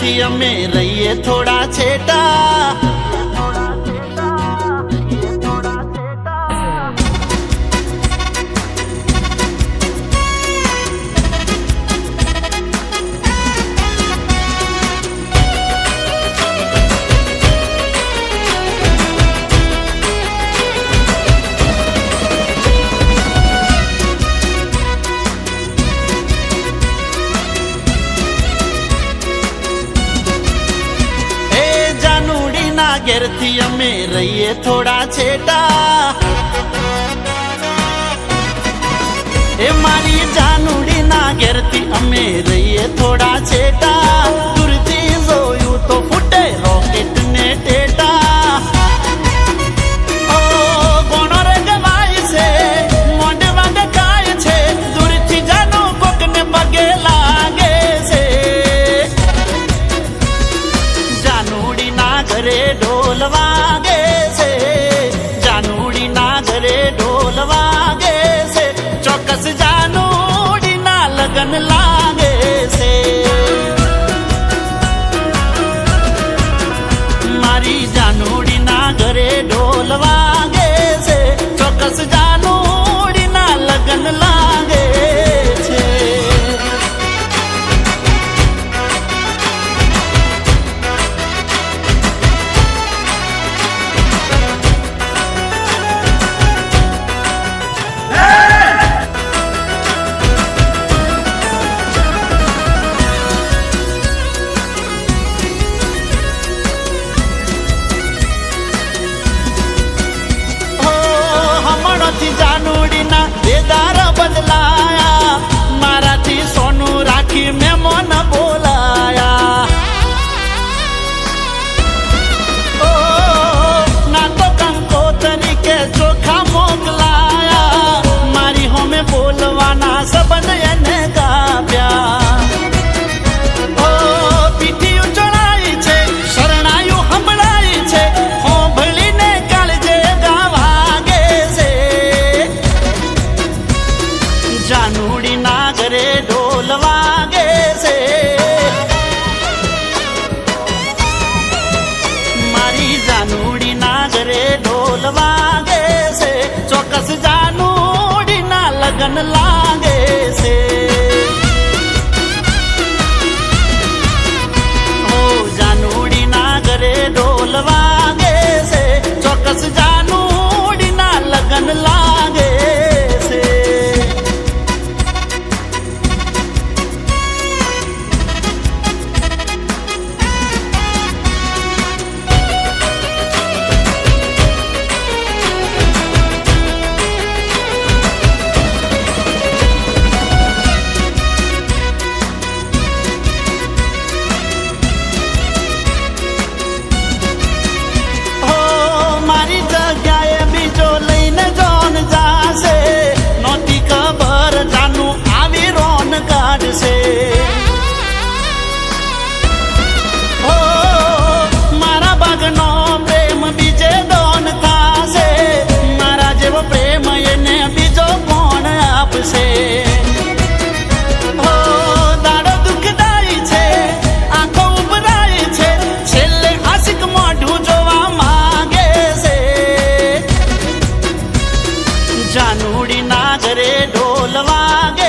ઘરેથી અમે રહીએ થોડા છેટા, ઘેરથી અમે રહીએ થોડા છેટા, એ મારી જાનુડીના ઘેરથી અમે રહીએ થોડા છેટા, દૂરથી જોયું તો ફૂટે રોકેટ ને ટેટા, ઓ ગોણો રે ગવાય છે મોઢવા ડકાય છે, દૂરથી જાનો કોકને પગે લાગે છે, જાનુડીના ઘરે ઢોલ વાગે છે, જાનુડીના ઘરે ઢોલ વાગે છે, ચોક્કસ જાનુડીના લગન લાગે છે, મારી જાનુડીના ઘરે ઢોલ વાગે છે, ચોક્કસ જાનુડીના લગન લાગે છે. જાનુડીના દેદાર બદલાયા, મારાથી સોનું રાખી મહેમાન બોલાયા, ઓ ના તો કંકોતરી ચોખા મોકલાયા, મારી હોમે બોલવાના સંબંધ એને કાપ્યા, ઓ પીઠીયું ચડાઈ છે શરણાયું સંભળાય છે, હોંભળીને કાળજે ગાવાગે છે, જાનુડીના ઘરે ઢોલ વાગે છે, મારી જાનુડીના ઘરે ઢોલ વાગે છે, ચોક્કસ જાનુડીના લગન લાગે છે, ઓ જાનુડીના ઘરે ઢોલ વાગે છે, ચોક્કસ જાનુડીના લગન લાગે છે. મારા ભાગનો પ્રેમ બીજે દોન થાશે, મારા જેવો પ્રેમ એને બીજો કોણ આપશે, દાડો દુઃખદાયી છે આંખો ઉભરાય છે, છેલ્લે આશિક મોઢું જોવા માંગે છે, જાનુડીના ઘરે ઢોલ વાગે